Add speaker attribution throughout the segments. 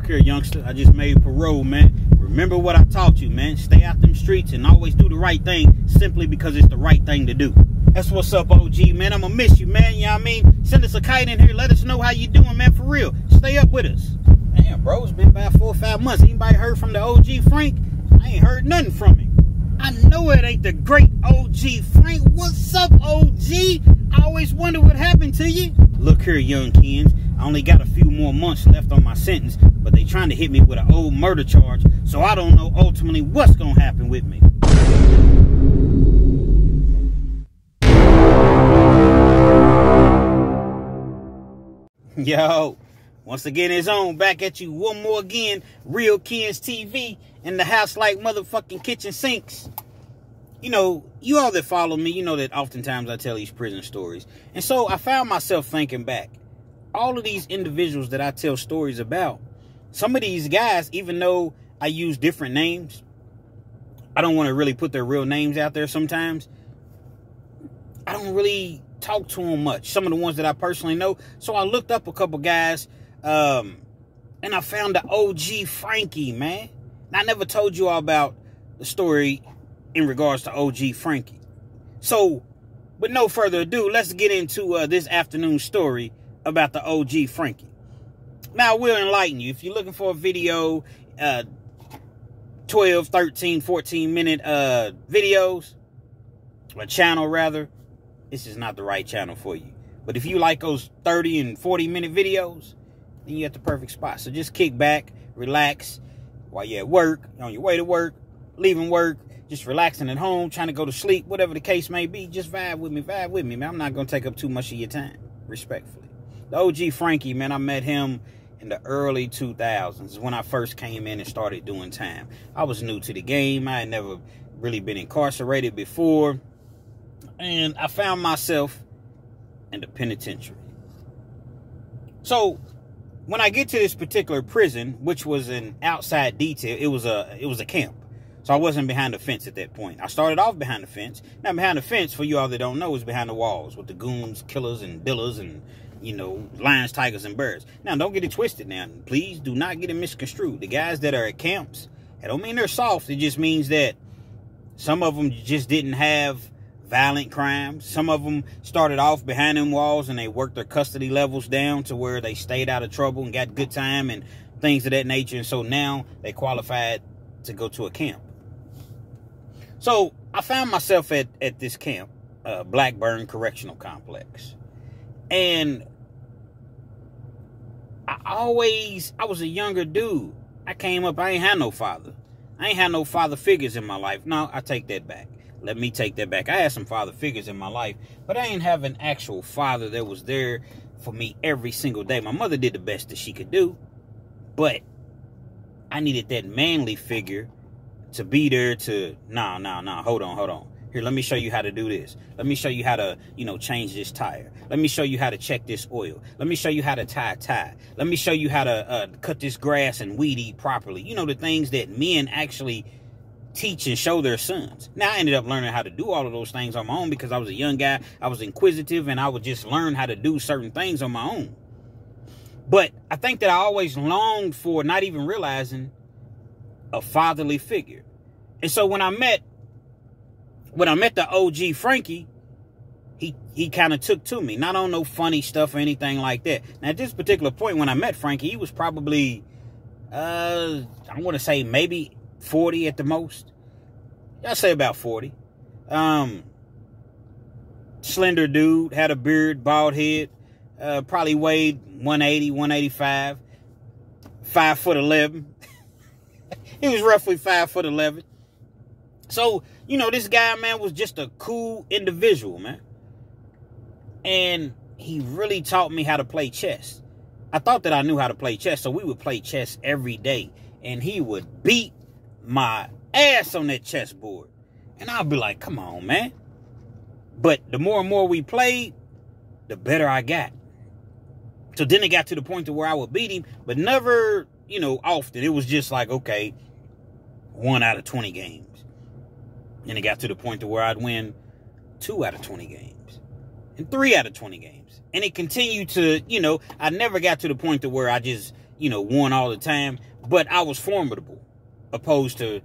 Speaker 1: Look here, youngster. I just made parole, man. Remember what I taught you, man. Stay out them streets and always do the right thing simply because it's the right thing to do. That's what's up, OG, man. I'm gonna miss you, man. You know what I mean? Send us a kite in here. Let us know how you doing, man, for real. Stay up with us. Damn, bro, it's been about 4 or 5 months. Anybody heard from the OG Frank? I ain't heard nothing from him. I know it ain't the great OG Frank. What's up, OG? I always wonder what happened to you. Look here, young kins. I only got a few more months left on my sentence, but they trying to hit me with an old murder charge, so I don't know ultimately what's gonna happen with me. Yo, once again, it's on. Back at you one more again. Real Kins TV in the house like motherfucking kitchen sinks. You know, you all that follow me, you know that oftentimes I tell these prison stories. And so I found myself thinking back. All of these individuals that I tell stories about, some of these guys, even though I use different names, I don't want to really put their real names out there sometimes. I don't really talk to them much. Some of the ones that I personally know. So I looked up a couple guys, and I found the OG Frankie, man. And I never told you all about the story in regards to OG Frankie. So, with no further ado, let's get into this afternoon's story about the OG Frankie. Now, we'll enlighten you. If you're looking for a video, 12, 13, 14-minute videos, a channel rather, this is not the right channel for you. But if you like those 30 and 40-minute videos, then you're at the perfect spot. So just kick back, relax while you're at work, on your way to work, leaving work, just relaxing at home, trying to go to sleep, whatever the case may be. Just vibe with me, man. I'm not going to take up too much of your time, respectfully. The OG Frankie, man, I met him in the early 2000s when I first came in and started doing time. I was new to the game. I had never really been incarcerated before. And I found myself in the penitentiary. So when I get to this particular prison, which was an outside detail, it was a camp. So I wasn't behind the fence at that point. I started off behind the fence. Now, behind the fence, for you all that don't know, is behind the walls with the goons, killers, and billers, and, you know, lions, tigers, and bears. Now, don't get it twisted now. Please do not get it misconstrued. The guys that are at camps, I don't mean they're soft. It just means that some of them just didn't have violent crimes. Some of them started off behind them walls and they worked their custody levels down to where they stayed out of trouble and got good time and things of that nature. And so now they qualified to go to a camp. So I found myself at this camp, Blackburn Correctional Complex. And I was a younger dude. I came up, I ain't had no father. I ain't had no father figures in my life. No, I take that back. Let me take that back. I had some father figures in my life, but I ain't have an actual father that was there for me every single day. My mother did the best that she could do, but I needed that manly figure to be there to, hold on. Here, let me show you how to do this. Let me show you how to, change this tire. Let me show you how to check this oil. Let me show you how to tie a tie. Let me show you how to cut this grass and weed eat properly. You know, the things that men actually teach and show their sons. Now, I ended up learning how to do all of those things on my own because I was a young guy. I was inquisitive, and I would just learn how to do certain things on my own. But I think that I always longed for, not even realizing, a fatherly figure. And so when I met the OG Frankie, he kind of took to me. Not on no funny stuff or anything like that. Now, at this particular point, when I met Frankie, he was probably, I want to say maybe 40 at the most. I'll say about 40. Slender dude, had a beard, bald head, probably weighed 180, 185, 5'11". He was roughly 5'11". So, this guy, man, was just a cool individual, man. And he really taught me how to play chess. I thought that I knew how to play chess, so we would play chess every day. And he would beat my ass on that chessboard. And I'd be like, come on, man. But the more and more we played, the better I got. So then it got to the point to where I would beat him, but never, often. It was just like, okay, 1 out of 20 games. And it got to the point to where I'd win 2 out of 20 games and 3 out of 20 games. And it continued to, I never got to the point to where I just, won all the time, but I was formidable, opposed to,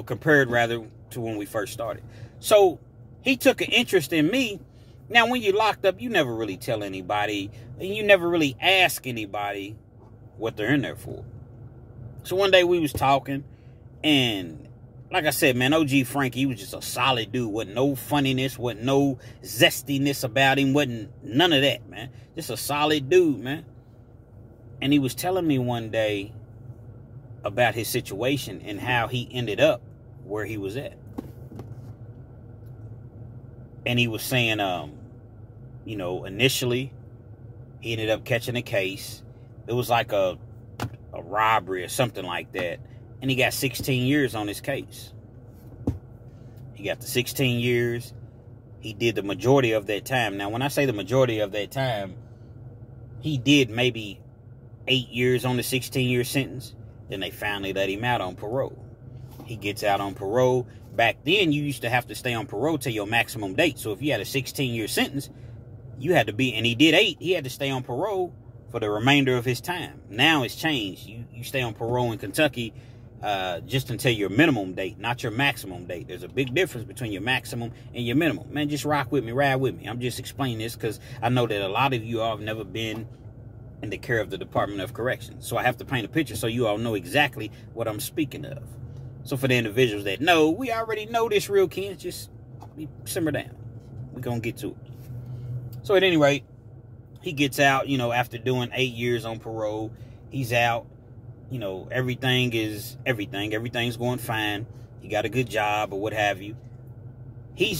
Speaker 1: compared rather to when we first started. So he took an interest in me. Now, when you're locked up, you never really tell anybody, and you never really ask anybody what they're in there for. So one day we was talking, and like I said, man, OG Frankie, he was just a solid dude. Wasn't no funniness, wasn't no zestiness about him, wasn't none of that, man. Just a solid dude, man. And he was telling me one day about his situation and how he ended up where he was at. And he was saying, initially, he ended up catching a case. It was like a robbery or something like that. And he got 16 years on his case. He got the 16 years. He did the majority of that time. Now, when I say the majority of that time, he did maybe 8 years on the 16-year sentence. Then they finally let him out on parole. He gets out on parole. Back then, you used to have to stay on parole till your maximum date. So if you had a 16-year sentence, you had to be, and he did 8, he had to stay on parole for the remainder of his time. Now it's changed. You stay on parole in Kentucky just until your minimum date, not your maximum date. There's a big difference between your maximum and your minimum. Man, just rock with me, ride with me. I'm just explaining this because I know that a lot of you all have never been in the care of the Department of Corrections. So I have to paint a picture so you all know exactly what I'm speaking of. So for the individuals that know, we already know this, real kids. Just simmer down. We're going to get to it. So at any rate, he gets out, after doing 8 years on parole. He's out. Everything's going fine. He got a good job or what have you. He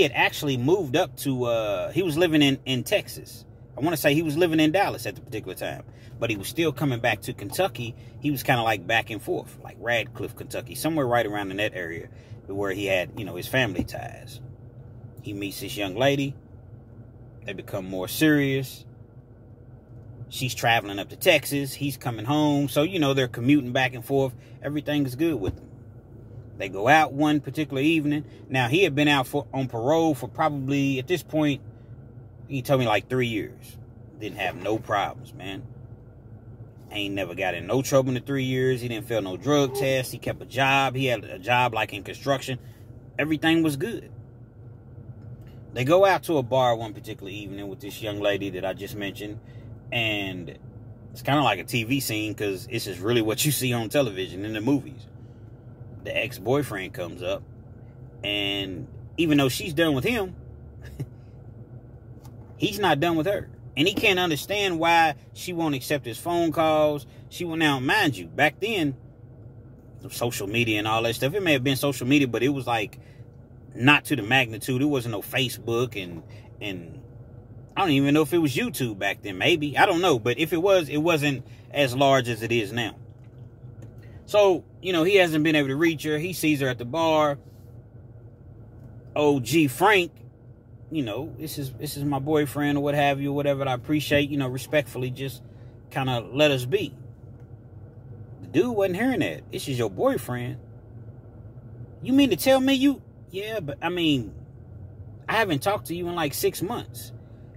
Speaker 1: had actually moved up to, he was living in Texas. I want to say he was living in Dallas at the particular time. But he was still coming back to Kentucky. He was kind of like back and forth, like Radcliffe, Kentucky, somewhere right around in that area where he had, his family ties. He meets this young lady. They become more serious. She's traveling up to Texas. He's coming home. So, they're commuting back and forth. Everything is good with them. They go out one particular evening. Now, he had been out on parole for probably, at this point, he told me like 3 years. Didn't have no problems, man. Ain't never got in no trouble in the 3 years. He didn't fail no drug test. He kept a job. He had a job like in construction. Everything was good. They go out to a bar one particular evening with this young lady that I just mentioned. And it's kind of like a TV scene because this is really what you see on television in the movies. The ex-boyfriend comes up. And even though she's done with him, he's not done with her. And he can't understand why she won't accept his phone calls. Now, mind you, back then, social media and all that stuff, it may have been social media, but it was like not to the magnitude. It wasn't no Facebook and I don't even know if it was YouTube back then. Maybe. I don't know. But if it was, it wasn't as large as it is now. So, he hasn't been able to reach her. He sees her at the bar. OG Frank, this is my boyfriend or what have you, or whatever. I appreciate, respectfully, just kind of let us be. The dude wasn't hearing that. This is your boyfriend. You mean to tell me yeah, but I I haven't talked to you in like 6 months.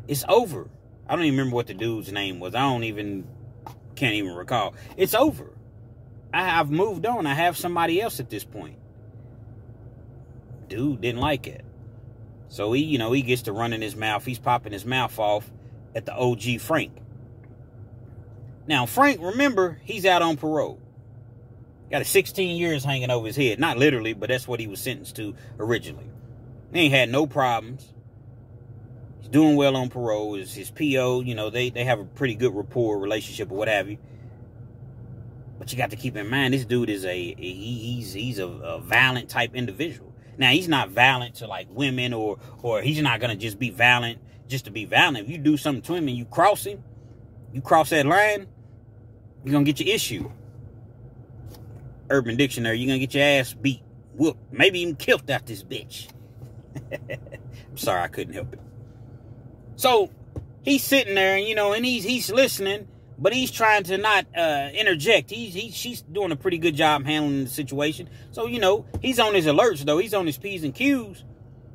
Speaker 1: It's over. I don't even remember what the dude's name was. Can't even recall. It's over. I've moved on. I have somebody else at this point. Dude didn't like it. So he gets to running his mouth. He's popping his mouth off at the OG Frank. Now, Frank, remember, he's out on parole. Got a 16 years hanging over his head. Not literally, but that's what he was sentenced to originally. He ain't had no problems. He's doing well on parole. His PO, they have a pretty good rapport, relationship, or what have you. But you got to keep in mind, this dude is he's a violent type individual. Now, he's not violent to like women or he's not going to just be violent just to be violent. If you do something to him and you cross that line, you're going to get your issue. Urban Dictionary, you're going to get your ass beat, whooped, maybe even killed out this bitch. I'm sorry, I couldn't help it. So, he's sitting there, and he's listening, but he's trying to not interject. She's doing a pretty good job handling the situation. So, he's on his alerts, though. He's on his P's and Q's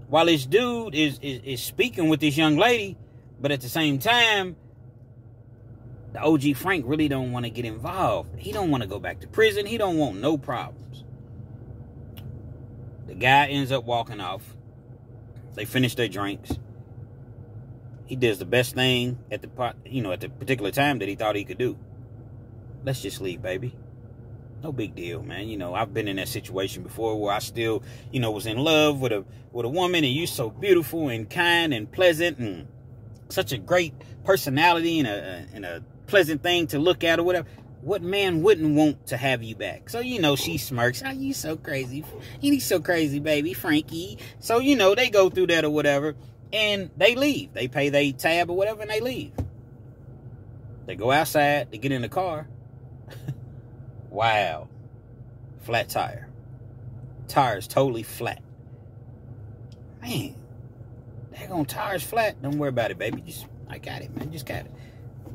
Speaker 1: while this dude is speaking with this young lady. But at the same time, the OG Frank really don't want to get involved. He don't want to go back to prison. He don't want no problems. The guy ends up walking off. They finish their drinks. He does the best thing at the particular time that he thought he could do. Let's just leave, baby. No big deal, man. I've been in that situation before where I still, was in love with a woman, and you're so beautiful and kind and pleasant and such a great personality and a pleasant thing to look at or whatever. What man wouldn't want to have you back? So, she smirks. Oh, you so crazy. You so crazy, baby, Frankie. So, they go through that or whatever, and they leave. They pay their tab or whatever, and they leave. They go outside. They get in the car. Wow. Flat tire. Tire's totally flat. Man. Daggone tire's flat. Don't worry about it, baby. I got it, man. Just got it.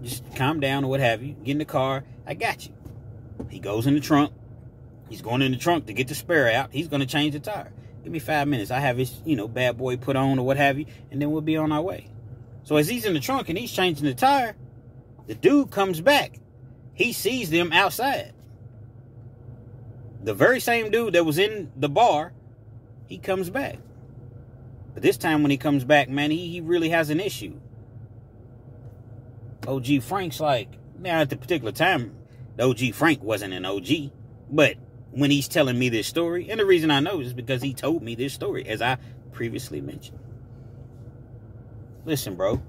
Speaker 1: Just calm down or what have you. Get in the car. I got you. He goes in the trunk. He's going in the trunk to get the spare out. He's going to change the tire. Give me 5 minutes. I have his, bad boy put on or what have you. And then we'll be on our way. So as he's in the trunk and he's changing the tire, the dude comes back. He sees them outside. The very same dude that was in the bar, he comes back. But this time when he comes back, man, he really has an issue. OG Frank's like, now at the particular time, the OG Frank wasn't an OG. But when he's telling me this story, and the reason I know is because he told me this story, as I previously mentioned. Listen, bro.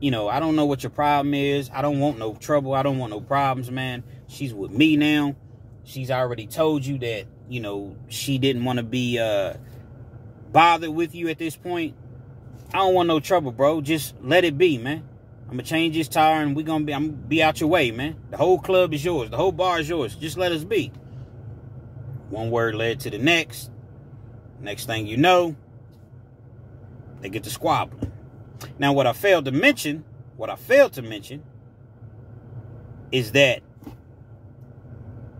Speaker 1: I don't know what your problem is. I don't want no trouble. I don't want no problems, man. She's with me now. She's already told you that, she didn't want to be bothered with you at this point. I don't want no trouble, bro. Just let it be, man. I'm going to change this tire and I'm going to be out your way, man. The whole club is yours. The whole bar is yours. Just let us be. One word led to the next. Next thing you know, they get to squabbling. Now, what I failed to mention is that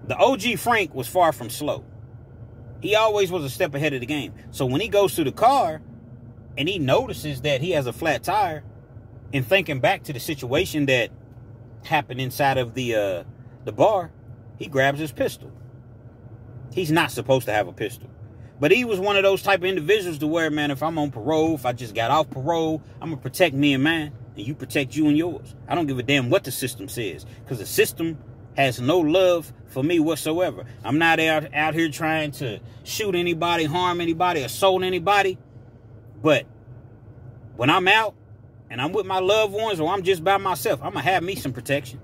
Speaker 1: the OG Frank was far from slow. He always was a step ahead of the game. So when he goes to the car and he notices that he has a flat tire, and thinking back to the situation that happened inside of the bar, he grabs his pistol. He's not supposed to have a pistol. But he was one of those type of individuals to where, man, if I'm on parole, if I just got off parole, I'm going to protect me and mine, and you protect you and yours. I don't give a damn what the system says, because the system has no love for me whatsoever. I'm not out here trying to shoot anybody, harm anybody, assault anybody. But when I'm out and I'm with my loved ones or I'm just by myself, I'm going to have me some protection.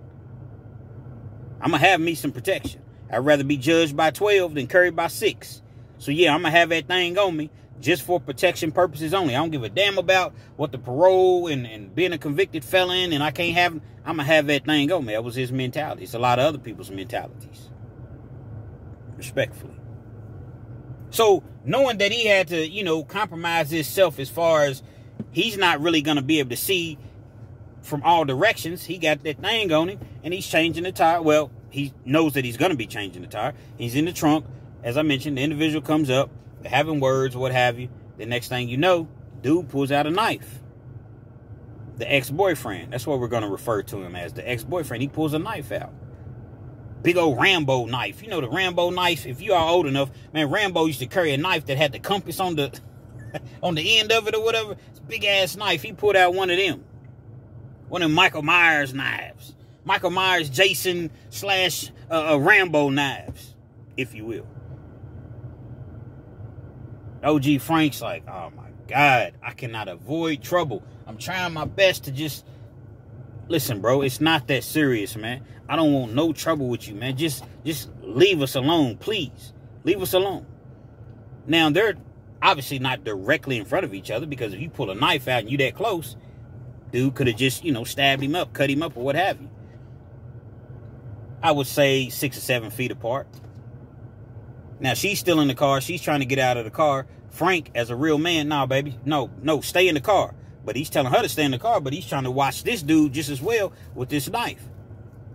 Speaker 1: I'd rather be judged by 12 than carried by 6. So, yeah, I'm going to have that thing on me just for protection purposes only. I don't give a damn about what the parole and being a convicted felon and I can't have. I'm going to have that thing on me. That was his mentality. It's a lot of other people's mentalities. Respectfully. So, knowing that he had to, compromise himself as far as he's not really going to be able to see from all directions. He got that thing on him and he's changing the tire. Well, he knows that he's going to be changing the tire. He's in the trunk. As I mentioned, the individual comes up, they're having words, what have you. The next thing you know, dude pulls out a knife. The ex-boyfriend, that's what we're going to refer to him as, the ex-boyfriend. He pulls a knife out. Big old Rambo knife. You know the Rambo knife? If you are old enough, man, Rambo used to carry a knife that had the compass on the on the end of it or whatever. It's a big-ass knife. He pulled out one of them. One of them Michael Myers knives. Michael Myers, Jason / Rambo knives, if you will. OG Frank's like, oh my God, I cannot avoid trouble. I'm trying my best to just... Listen, bro, it's not that serious, man. I don't want no trouble with you, man. Just leave us alone, please. Leave us alone. Now, they're obviously not directly in front of each other, because if you pull a knife out and you that close, dude could have just, stabbed him up, cut him up, or what have you. I would say 6 or 7 feet apart. Now, she's still in the car. She's trying to get out of the car. Frank, as a real man, nah, baby. No, stay in the car. But he's telling her to stay in the car, but he's trying to watch this dude just as well with this knife.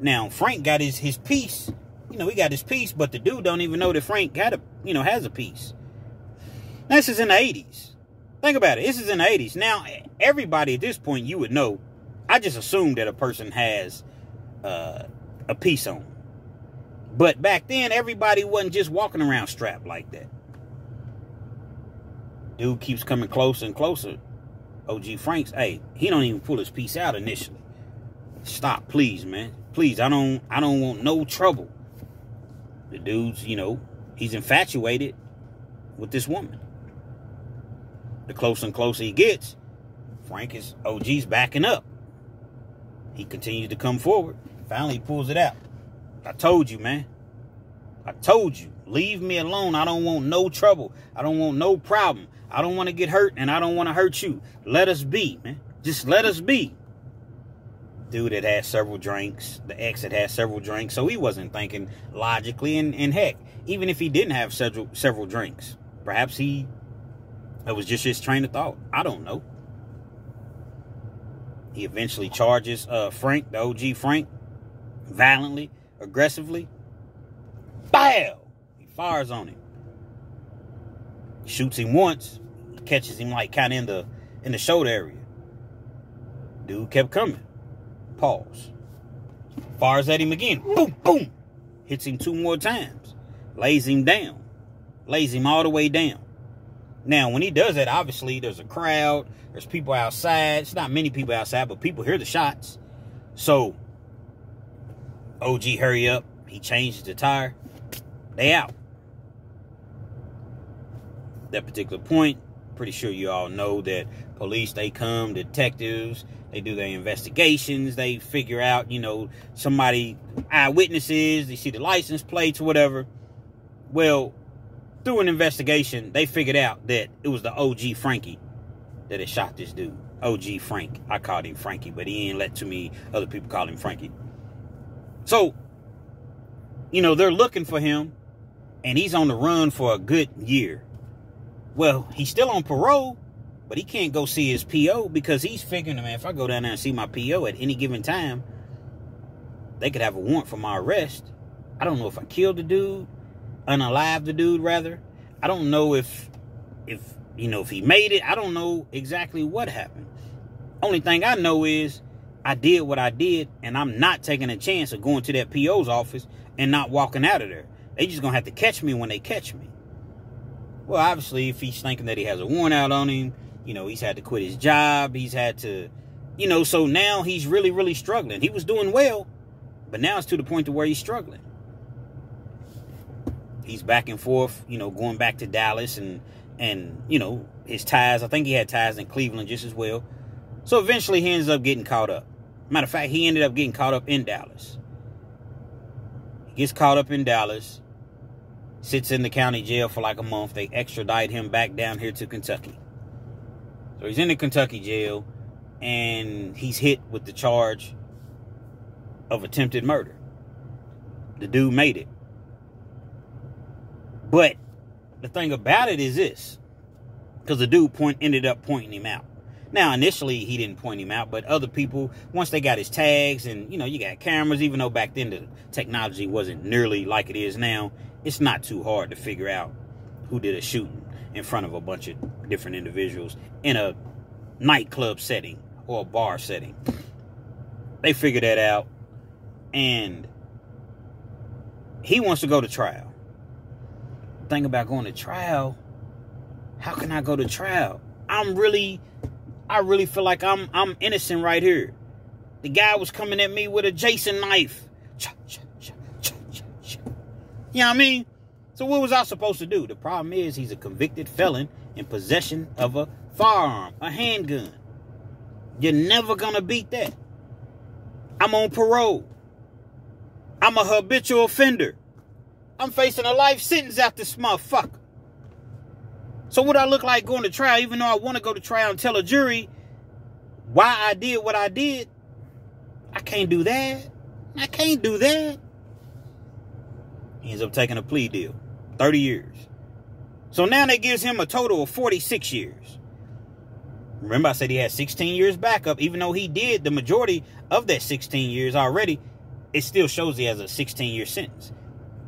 Speaker 1: Now, Frank got his piece. He got his piece, but the dude don't even know that Frank has a piece. Now, this is in the 80s. Think about it. This is in the 80s. Now, everybody at this point, you would know, I just assume that a person has a piece on. But back then, everybody wasn't just walking around strapped like that. Dude keeps coming closer and closer. OG Frank's, hey, he don't even pull his piece out initially. Stop, please, man. Please, I don't want no trouble. The dude's, you know, he's infatuated with this woman. The closer and closer he gets, OG's backing up. He continues to come forward. Finally, he pulls it out. I told you, man. I told you. Leave me alone. I don't want no trouble. I don't want no problem. I don't want to get hurt, and I don't want to hurt you. Let us be, man. Just let us be. Dude had had several drinks. The ex had had several drinks, so he wasn't thinking logically. And heck, even if he didn't have several drinks, perhaps it was just his train of thought. I don't know. He eventually charges Frank, the OG Frank, violently, aggressively. Bow! He fires on him. Shoots him once. Catches him like kind of in the shoulder area. Dude kept coming. Pause. Fires at him again. Boom, boom. Hits him 2 more times. Lays him down. Lays him all the way down. Now, when he does that, obviously, there's a crowd. There's people outside. It's not many people outside, but people hear the shots. So, OG hurry up. He changes the tire. They out. That particular point, pretty sure you all know that police, they come, detectives, they do their investigations, they figure out, you know, eyewitnesses, they see the license plates or whatever. Well, through an investigation, they figured out that it was the OG Frankie that had shot this dude. OG Frank. I called him Frankie, but he ain't let too many other people call him Frankie. So, you know, they're looking for him, and he's on the run for a good year. Well, he's still on parole, but he can't go see his PO because he's figuring, man, if I go down there and see my PO at any given time, they could have a warrant for my arrest. I don't know if I killed the dude, unalived the dude, rather. I don't know if he made it. I don't know exactly what happened. Only thing I know is I did what I did, and I'm not taking a chance of going to that PO's office and not walking out of there. They just gonna have to catch me when they catch me. Well, obviously, if he's thinking that he has a warrant out on him, you know, he's had to quit his job. He's had to, you know, so now he's really, really struggling. He was doing well, but now it's to the point to where he's struggling. He's back and forth, you know, going back to Dallas and you know, his ties. I think he had ties in Cleveland just as well. So eventually he ends up getting caught up. Matter of fact, he ended up getting caught up in Dallas. He gets caught up in Dallas. Sits in the county jail for like a month. They extradite him back down here to Kentucky. So he's in the Kentucky jail, and he's hit with the charge of attempted murder. The dude made it. But the thing about it is this, because the dude ended up pointing him out. Now, initially, he didn't point him out, but other people, once they got his tags, and, you know, you got cameras, even though back then the technology wasn't nearly like it is now, it's not too hard to figure out who did a shooting in front of a bunch of different individuals in a nightclub setting or a bar setting. They figured that out, and he wants to go to trial. The thing about going to trial, how can I go to trial? I really feel like I'm innocent right here. The guy was coming at me with a Jason knife. You know what I mean? So what was I supposed to do? The problem is he's a convicted felon in possession of a firearm, a handgun. You're never going to beat that. I'm on parole. I'm a habitual offender. I'm facing a life sentence out this motherfucker. So what I look like going to trial, even though I want to go to trial and tell a jury why I did what I did? I can't do that. I can't do that. He ends up taking a plea deal. 30 years. So now that gives him a total of 46 years. Remember I said he had 16 years backup. Even though he did the majority of that 16 years already, it still shows he has a 16-year sentence.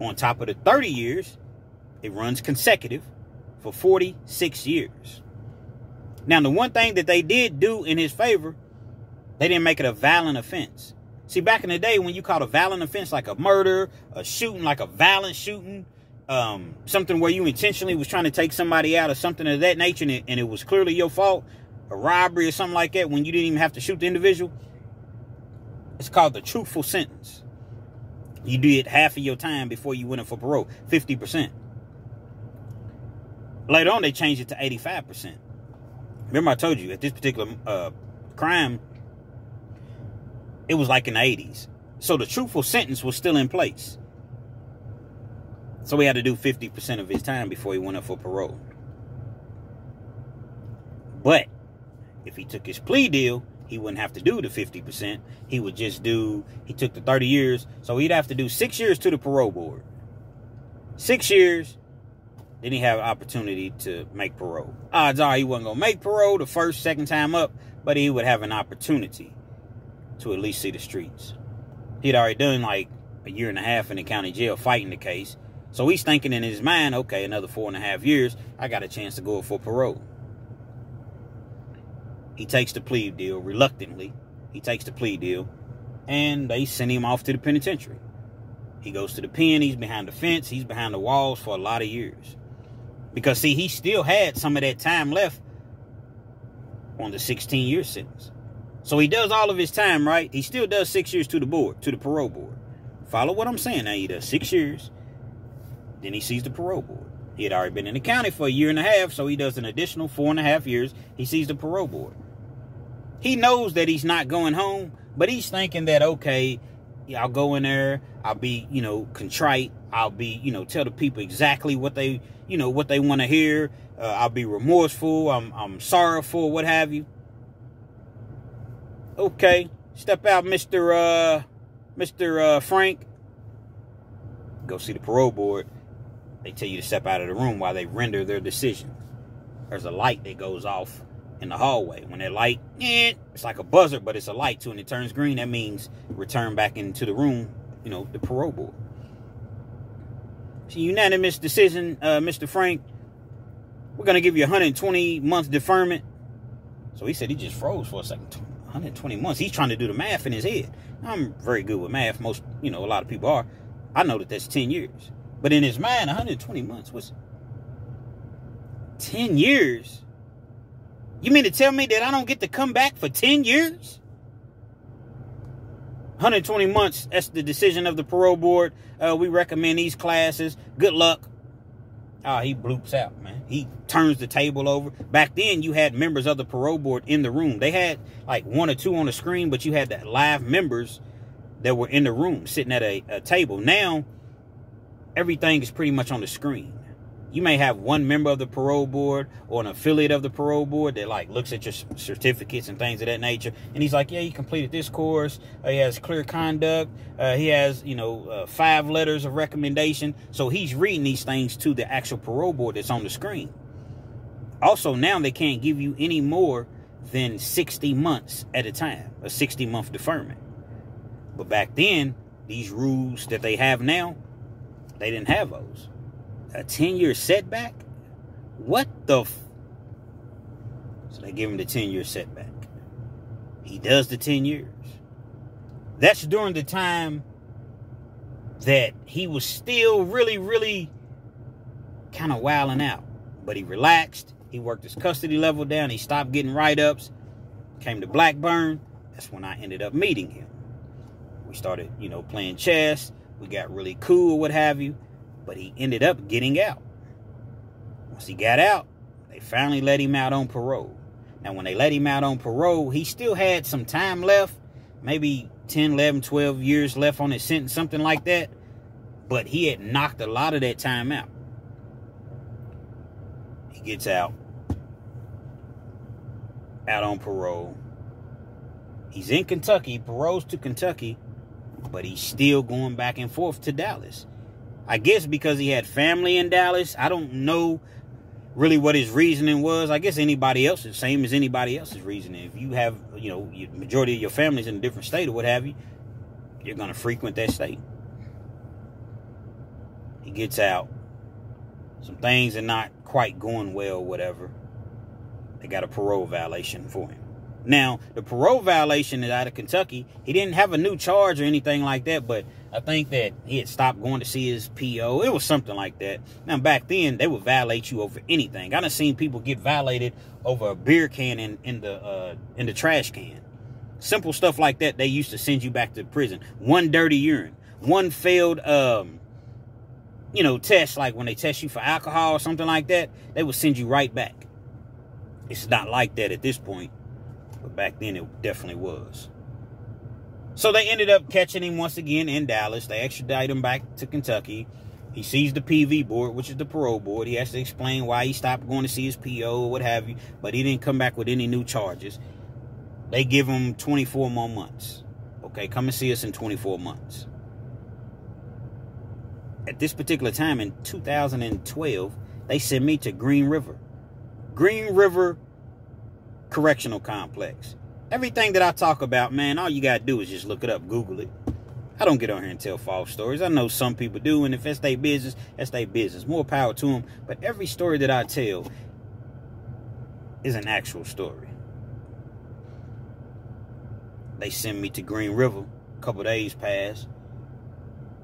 Speaker 1: On top of the 30 years, it runs consecutive for 46 years. Now, the one thing that they did do in his favor They didn't make it a violent offense. See, back in the day, when you caught a violent offense like a murder, a shooting, like a violent shooting, something where you intentionally was trying to take somebody out or something of that nature, and it was clearly your fault, a robbery or something like that, when you didn't even have to shoot the individual, it's called the truthful sentence. You did half of your time before you went in for parole, 50%. Later on, they changed it to 85%. Remember I told you, at this particular crime, it was like in the 80s. So the truthful sentence was still in place. So he had to do 50% of his time before he went up for parole. But if he took his plea deal, he wouldn't have to do the 50%. He would just do, he took the 30 years. So he'd have to do 6 years to the parole board. 6 years, then he have an opportunity to make parole. Odds are he wasn't going to make parole the first, second time up, but he would have an opportunity to at least see the streets. He'd already done like a year and a half in the county jail fighting the case. So he's thinking in his mind, okay, another 4.5 years, I got a chance to go for parole. He takes the plea deal reluctantly. He takes the plea deal, and they send him off to the penitentiary. He goes to the pen. He's behind the fence. He's behind the walls for a lot of years. Because, see, he still had some of that time left on the 16-year sentence. So he does all of his time, right? He still does 6 years to the board, to the parole board. Follow what I'm saying now. He does 6 years. Then he sees the parole board. He had already been in the county for a year and a half, so he does an additional 4.5 years. He sees the parole board. He knows that he's not going home, but he's thinking that, okay, I'll go in there. I'll be, contrite. I'll be, tell the people exactly what they, what they want to hear. I'll be remorseful. I'm sorrowful, what have you. Okay, step out, Mr. Frank. Go see the parole board. They tell you to step out of the room while they render their decision. There's a light that goes off in the hallway. When that light, it's like a buzzer, but it's a light too, and it turns green. That means return back into the room, the parole board. So unanimous decision, Mr. Frank. We're going to give you 120 months deferment. So he said he just froze for a second. 120 months. He's trying to do the math in his head. I'm very good with math. Most, a lot of people are. I know that that's 10 years. But in his mind, 120 months was 10 years. You mean to tell me that I don't get to come back for 10 years? 120 months, that's the decision of the parole board. We recommend these classes. Good luck. He bloops out, man. He turns the table over. Back then, you had members of the parole board in the room. They had like 1 or 2 on the screen, but you had the live members that were in the room sitting at a table. Now, everything is pretty much on the screen. You may have one member of the parole board or an affiliate of the parole board that like looks at your certificates and things of that nature. And he's like, yeah, he completed this course. He has clear conduct. He has, 5 letters of recommendation. So he's reading these things to the actual parole board that's on the screen. Also, now they can't give you any more than 60 months at a time, a 60-month deferment. But back then, these rules that they have now, they didn't have those. A 10-year setback? What the So they give him the 10-year setback. He does the 10 years. That's during the time that he was still really, really kind of wilding out. But he relaxed. He worked his custody level down. He stopped getting write-ups. Came to Blackburn. That's when I ended up meeting him. We started, playing chess. We got really cool, what have you. But he ended up getting out. Once he got out, they finally let him out on parole. Now, when they let him out on parole, he still had some time left. Maybe 10, 11, 12 years left on his sentence, something like that. But he had knocked a lot of that time out. He gets out on parole. He's in Kentucky, paroles to Kentucky, but he's still going back and forth to Dallas. I guess because he had family in Dallas. I don't know really what his reasoning was. I guess anybody else's, same as anybody else's reasoning. If you have, your majority of your family's in a different state or what have you, you're going to frequent that state. He gets out. Some things are not quite going well, whatever. They got a parole violation for him. Now, the parole violation is out of Kentucky. He didn't have a new charge or anything like that, but I think that he had stopped going to see his PO. It was something like that. Now, back then, they would violate you over anything. I done seen people get violated over a beer can in the trash can. Simple stuff like that, they used to send you back to prison. One dirty urine. One failed, test, like when they test you for alcohol or something like that, they would send you right back. It's not like that at this point. But back then, it definitely was. So they ended up catching him once again in Dallas. They extradited him back to Kentucky. He sees the PV board, which is the parole board. He has to explain why he stopped going to see his PO or what have you. But he didn't come back with any new charges. They give him 24 more months. Okay, come and see us in 24 months. At this particular time in 2012, they sent me to Green River. Green River Correctional Complex. Everything that I talk about, man, all you gotta do is just look it up, Google it. I don't get on here and tell false stories. I know some people do, and if it's their business, that's their business. More power to them. But every story that I tell is an actual story. They send me to Green River. A couple days pass.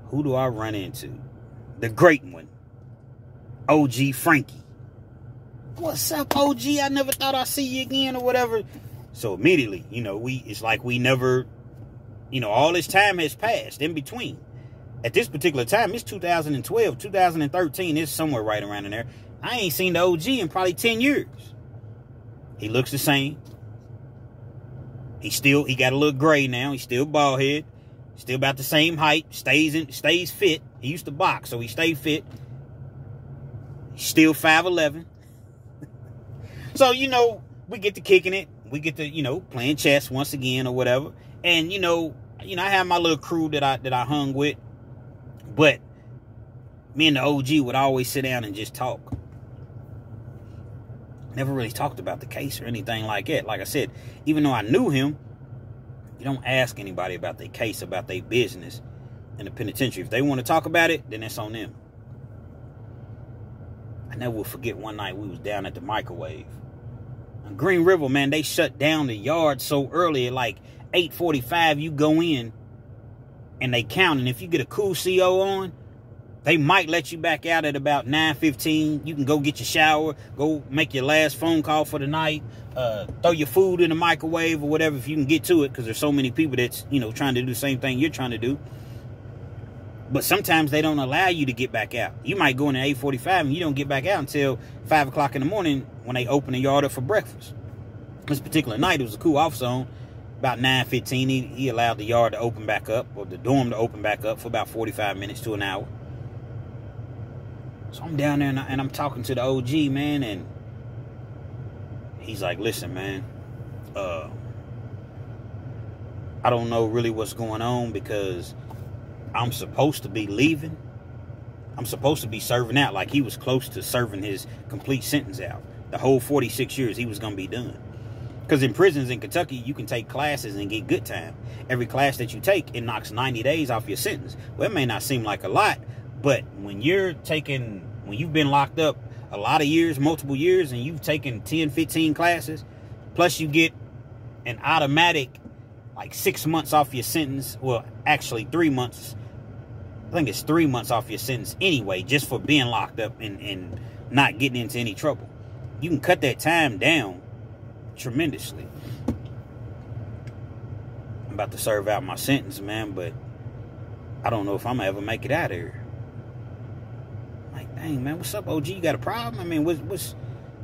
Speaker 1: Who do I run into? The great one. OG Frankie. What's up, OG? I never thought I'd see you again or whatever. So immediately, it's like we never, all this time has passed in between. At this particular time, it's 2012, 2013, it's somewhere right around in there. I ain't seen the OG in probably 10 years. He looks the same. He got a little gray now. He's still bald head. Still about the same height. Stays fit. He used to box, so he stayed fit. He's still 5'11". So, we get to kicking it. We get to, playing chess once again or whatever. And, I have my little crew that I hung with. But me and the OG would always sit down and just talk. Never really talked about the case or anything like that. Like I said, even though I knew him, you don't ask anybody about their case, about their business in the penitentiary. If they want to talk about it, then that's on them. I never will forget one night we was down at the microwave. In Green River, man, they shut down the yard so early, at like 8:45, you go in and they count. And if you get a cool CO on, they might let you back out at about 9:15. You can go get your shower, go make your last phone call for the night, throw your food in the microwave or whatever if you can get to it, because there's so many people that's, trying to do the same thing you're trying to do. But sometimes they don't allow you to get back out. You might go in at 8:45 and you don't get back out until 5 o'clock in the morning when they open the yard up for breakfast. This particular night, it was a cool off zone. About 9:15, he allowed the yard to open back up, or the dorm to open back up for about 45 minutes to an hour. So I'm down there and I'm talking to the OG, man, and he's like, listen, man, I don't know really what's going on, because I'm supposed to be leaving. I'm supposed to be serving out. Like, he was close to serving his complete sentence out. The whole 46 years, he was going to be done. Because in prisons in Kentucky, you can take classes and get good time. Every class that you take, it knocks 90 days off your sentence. Well, it may not seem like a lot, but when you've been locked up a lot of years, multiple years, and you've taken 10, 15 classes, plus you get an automatic, like 6 months off your sentence. Well, actually 3 months. I think it's 3 months off your sentence anyway, just for being locked up and not getting into any trouble. You can cut that time down tremendously. I'm about to serve out my sentence, man, but I don't know if I'm gonna ever make it out of here. Like, dang, man, what's up, OG? You got a problem? I mean, what's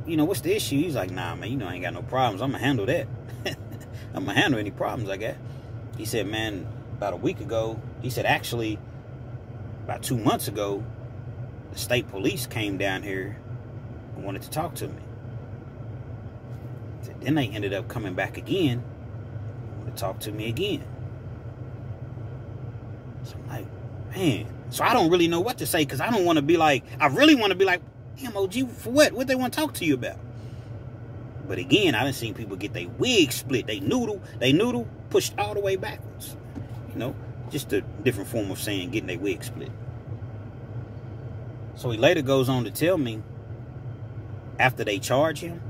Speaker 1: the issue? He's like, nah, man, I ain't got no problems. I'm gonna handle that. I'm gonna handle any problems I got. He said, man, about a week ago, he said, actually, about 2 months ago, the state police came down here and wanted to talk to me. Said, then they ended up coming back again to talk to me again. So I'm like, man. So I don't really know what to say, because I don't want to be like, I really want to be like, damn, OG, for what? What they want to talk to you about? But again, I done seen people get their wig split, they noodle pushed all the way backwards. Just a different form of saying getting their wig split. So he later goes on to tell me, after they charge him,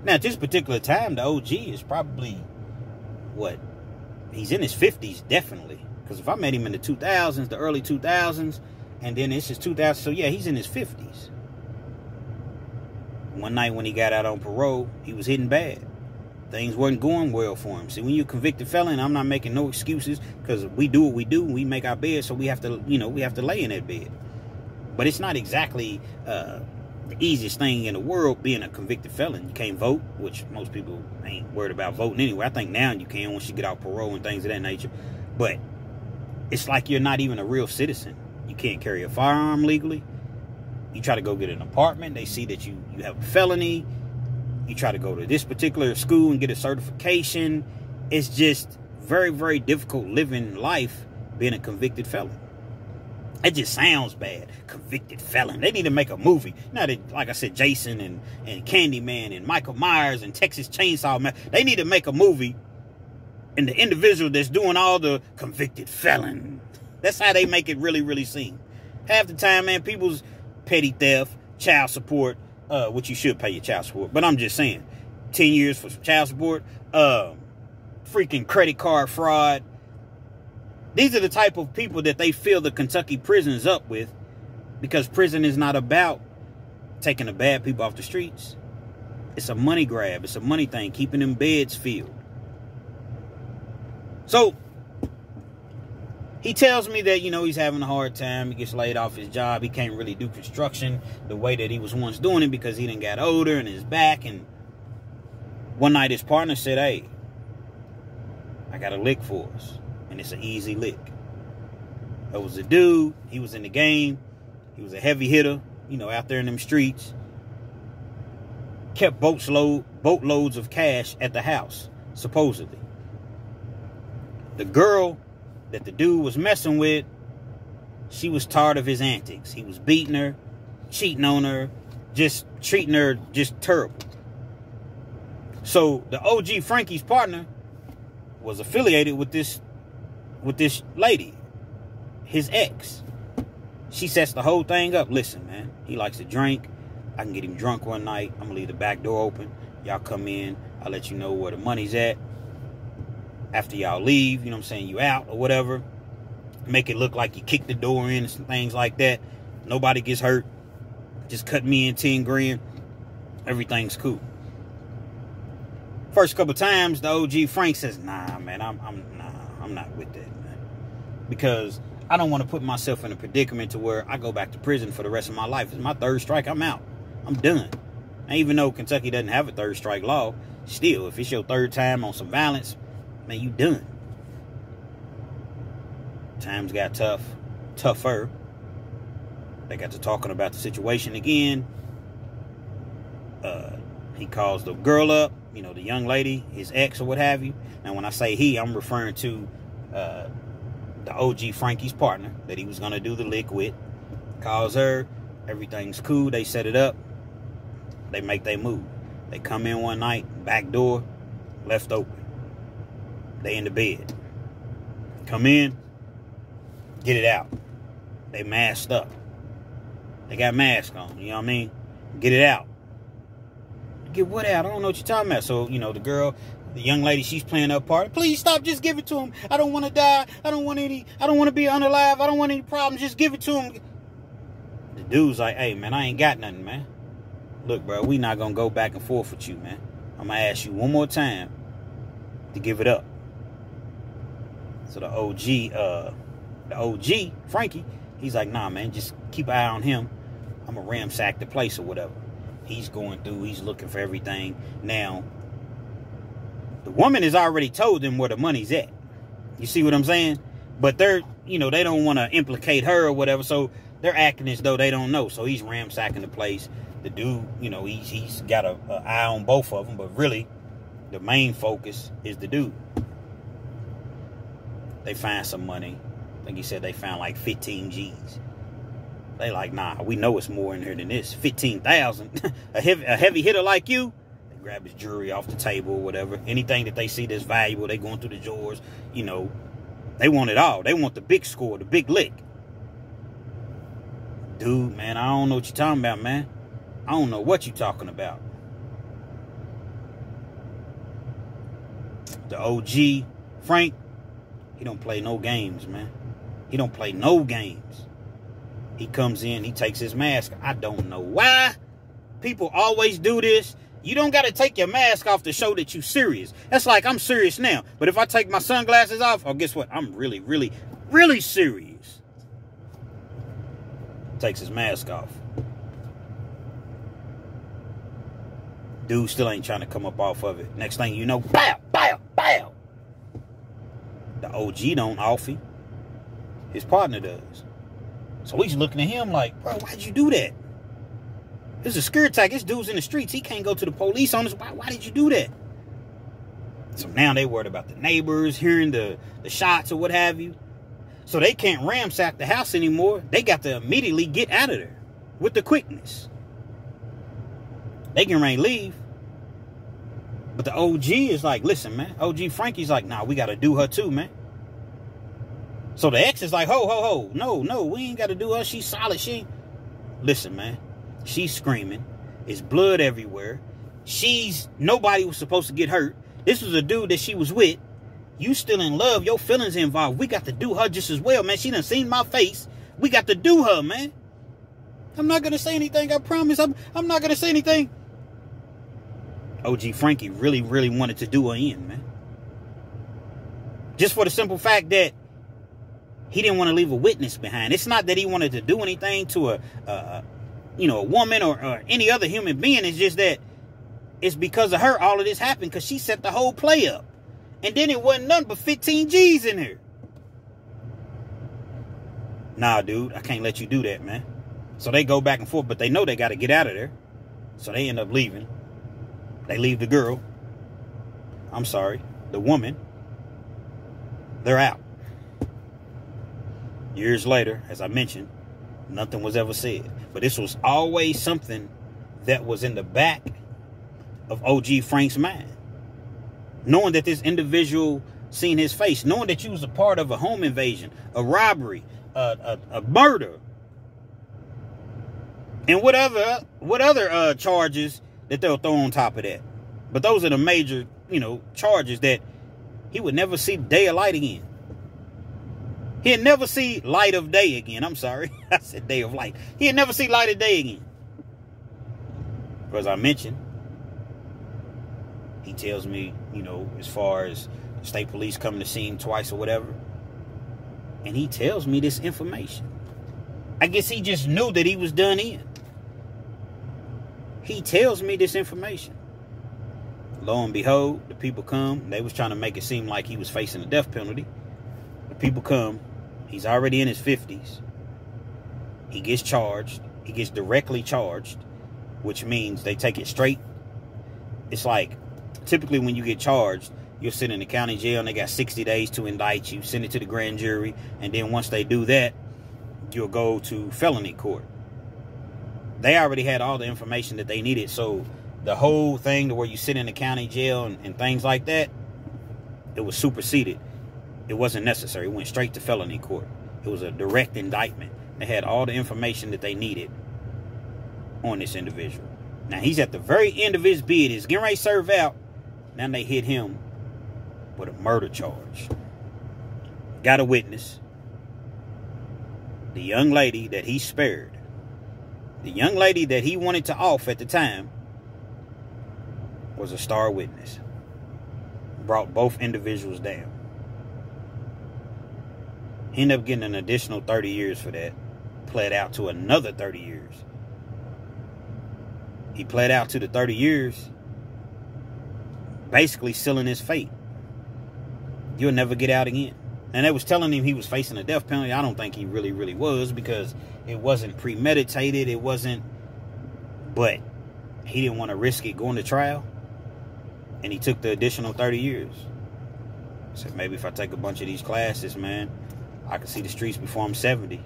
Speaker 1: Now, at this particular time, the OG is probably, what? He's in his 50s, definitely. Because if I met him in the 2000s, the early 2000s, and then it's his 2000s, so yeah, he's in his 50s. One night when he got out on parole, he was hitting bad. Things wasn't going well for him. See, when you're a convicted felon, I'm not making no excuses, because we do what we do. We make our bed, so we have to, we have to lay in that bed. But it's not exactly the easiest thing in the world being a convicted felon. You can't vote, which most people ain't worried about voting anyway. I think now you can once you get out parole and things of that nature. But it's like you're not even a real citizen. You can't carry a firearm legally. You try to go get an apartment, they see that you have a felony. You try to go to this particular school and get a certification. It's just very, very difficult living life being a convicted felon. It just sounds bad. Convicted felon. They need to make a movie. Now, like I said, Jason and Candyman and Michael Myers and Texas Chainsaw Man, they need to make a movie, and the individual that's doing all the convicted felon, that's how they make it really, really seem. Half the time, man, people's petty theft, child support, which you should pay your child support, but I'm just saying, 10 years for child support, freaking credit card fraud. These are the type of people that they fill the Kentucky prisons up with, because prison is not about taking the bad people off the streets. It's a money grab. It's a money thing, keeping them beds filled. So he tells me that, he's having a hard time. He gets laid off his job. He can't really do construction the way that he was once doing it because he done got older and his back. And one night his partner said, hey, I got a lick for us. And it's an easy lick. It was a dude. He was in the game. He was a heavy hitter, out there in them streets. Kept boatloads of cash at the house, supposedly. The girl that the dude was messing with, she was tired of his antics. He was beating her, cheating on her, just treating her just terrible. So the OG Frankie's partner was affiliated with this lady, his ex. She sets the whole thing up. Listen, man, he likes to drink. I can get him drunk one night. I'm gonna leave the back door open. Y'all come in. I'll let you know where the money's at. After y'all leave, you out or whatever. Make it look like you kicked the door in and some things like that. Nobody gets hurt. Just cut me in 10 grand. Everything's cool. First couple times, the OG Frank says, nah, man, I'm not with that, man. Because I don't want to put myself in a predicament to where I go back to prison for the rest of my life. It's my third strike, I'm out. I'm done. And even though Kentucky doesn't have a third strike law, still, if it's your third time on some violence, man, you done. Times got tougher. They got to talking about the situation again. He calls the girl up, the young lady, his ex or what have you. And when I say he, I'm referring to the OG Frankie's partner that he was going to do the lick with. Calls her. Everything's cool. They set it up. They make their move. They come in one night, back door, left open. They in the bed. Come in, get it out. They masked up. They got masks on, you know what I mean? Get it out. Get what out? I don't know what you're talking about. So, the girl, the young lady, she's playing her part. Please stop, just give it to him. I don't want to die. I don't want to be unalive. I don't want any problems. Just give it to him. The dude's like, hey, man, I ain't got nothing, man. Look, bro, we not going to go back and forth with you, man. I'm going to ask you one more time to give it up. So the OG, Frankie, he's like, nah, man, just keep an eye on him. I'm going to ransack the place or whatever. He's going through, he's looking for everything. Now, the woman has already told him where the money's at. You see what I'm saying? But they're, they don't want to implicate her or whatever, so they're acting as though they don't know. So he's ransacking the place. The dude, he's got an eye on both of them, but really, the main focus is the dude. They find some money. I think he said they found like 15 G's. They like, nah, we know it's more in here than this. 15,000. a heavy hitter like you. They grab his jewelry off the table or whatever. Anything that they see that's valuable, they going through the drawers. They want it all. They want the big score, the big lick. Dude, man, I don't know what you're talking about, man. I don't know what you're talking about. The OG, Frank, he don't play no games, man. He don't play no games. He comes in, he takes his mask. I don't know why people always do this. You don't got to take your mask off to show that you serious. That's like, I'm serious now. But if I take my sunglasses off, oh, guess what? I'm really, really, really serious. Takes his mask off. Dude still ain't trying to come up off of it. Next thing you know, bow, bow, bow. The OG don't off him. His partner does. So he's looking at him like, bro, why'd you do that? This is a scare attack. This dude's in the streets. He can't go to the police on us. Why did you do that? So now they worried about the neighbors hearing the shots or what have you. So they can't ransack the house anymore. They got to immediately get out of there with the quickness. They can leave. But the OG is like, listen, man. OG Frankie's like, nah, we got to do her too, man. So the ex is like, ho, ho, ho. No, we ain't got to do her. She's solid. Listen, man. She's screaming. There's blood everywhere. Nobody was supposed to get hurt. This was a dude that she was with. You still in love. Your feelings involved. We got to do her just as well, man. She done seen my face. We got to do her, man. I'm not going to say anything. I promise. I'm not going to say anything. OG Frankie really, really wanted to do her in, man. Just for the simple fact that he didn't want to leave a witness behind. It's not that he wanted to do anything to a woman or any other human being. It's just that it's because of her all of this happened, because she set the whole play up. And then it wasn't nothing but 15 G's in here. Nah, dude, I can't let you do that, man. So they go back and forth, but they know they got to get out of there. So they end up leaving. They leave the girl. I'm sorry, the woman. They're out. Years later, as I mentioned, nothing was ever said. But this was always something that was in the back of OG Frank's mind. Knowing that this individual seen his face. Knowing that you was a part of a home invasion, a robbery, a murder. And what other charges that they'll throw on top of that. But those are the major, charges that he would never see the day of light again. He'd never see light of day again. I'm sorry. I said day of light. He'd never see light of day again. Because I mentioned, he tells me, as far as state police coming to see him twice or whatever. And he tells me this information. I guess he just knew that he was done in. He tells me this information. Lo and behold, the people come. They was trying to make it seem like he was facing the death penalty. The people come. He's already in his 50s. He gets charged. He gets directly charged, which means they take it straight. It's like, typically when you get charged, you'll sit in the county jail and they got 60 days to indict you, send it to the grand jury, and then once they do that, you'll go to felony court. They already had all the information that they needed, so the whole thing to where you sit in the county jail and things like that, it was superseded. It wasn't necessary. It went straight to felony court. It was a direct indictment. They had all the information that they needed on this individual. Now, he's at the very end of his bid. He's getting ready to serve out. Now they hit him with a murder charge. Got a witness. The young lady that he spared. The young lady that he wanted to off at the time was a star witness. Brought both individuals down. He ended up getting an additional 30 years for that. Pled out to another 30 years. He pled out to the 30 years, basically sealing his fate. You'll never get out again. And they was telling him he was facing a death penalty. I don't think he really, really was, because it wasn't premeditated. It wasn't, but he didn't want to risk it going to trial. And he took the additional 30 years. Said, maybe if I take a bunch of these classes, man, I can see the streets before I'm 70.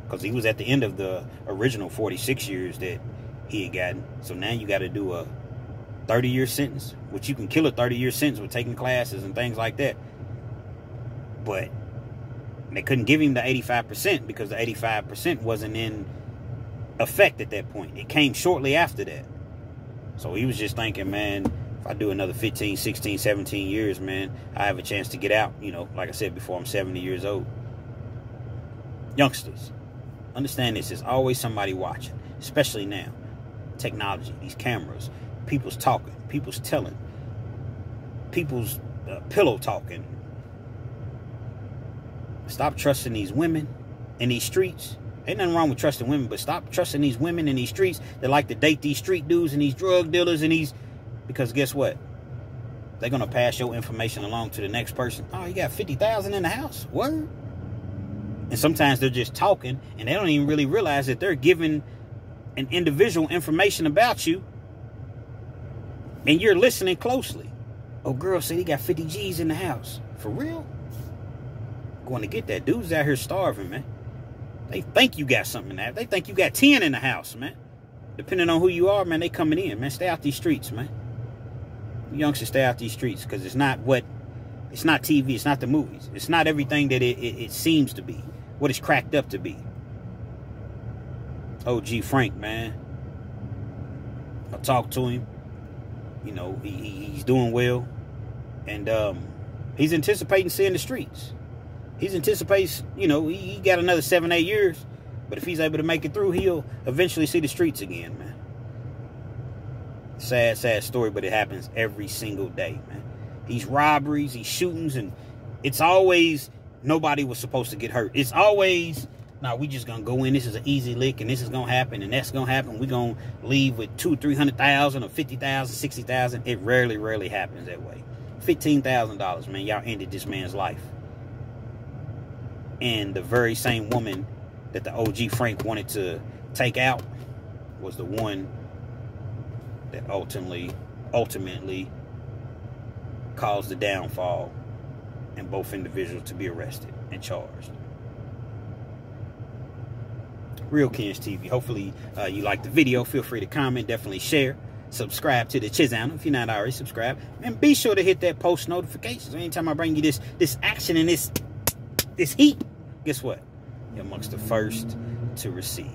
Speaker 1: Because he was at the end of the original 46 years that he had gotten. So now you got to do a 30-year sentence, which you can kill a 30-year sentence with taking classes and things like that. But they couldn't give him the 85% because the 85% wasn't in effect at that point. It came shortly after that. So he was just thinking, man, if I do another 15, 16, 17 years, man, I have a chance to get out, you know, like I said before, I'm 70 years old. Youngsters, understand this, there's always somebody watching, especially now. Technology, these cameras, people's talking, people's telling, people's pillow talking. Stop trusting these women in these streets. Ain't nothing wrong with trusting women, but stop trusting these women in these streets that like to date these street dudes and these drug dealers and these... Because guess what? They're going to pass your information along to the next person. Oh, you got 50,000 in the house? What? And sometimes they're just talking and they don't even really realize that they're giving an individual information about you and you're listening closely. Oh, girl said he got 50 G's in the house. For real? Going to get that. Dude's out here starving, man. They think you got something in that. They think you got 10 in the house, man. Depending on who you are, man, they coming in, man. Stay out these streets, man. You youngsters, stay out these streets, because it's not TV, it's not the movies. It's not everything that it seems to be, what it's cracked up to be. OG Frank, man. I talked to him. You know, he's doing well. And he's anticipating seeing the streets. He's anticipating, you know, he got another 7, 8 years. But if he's able to make it through, he'll eventually see the streets again, man. Sad, sad story, but it happens every single day, man. These robberies, these shootings, and it's always nobody was supposed to get hurt. It's always, nah, we just gonna go in, this is an easy lick, and this is gonna happen, and that's gonna happen. We're gonna leave with $200,000, $300,000, or $50,000, $60,000. It rarely happens that way. $15,000, man. Y'all ended this man's life. And the very same woman that the OG Frank wanted to take out was the one that ultimately caused the downfall and both individuals to be arrested and charged. Real Kens TV. Hopefully you liked the video. Feel free to comment, definitely share, subscribe to the channel if you're not already subscribed, and be sure to hit that post notifications. Anytime I bring you this action and this heat, guess what? You're amongst the first to receive.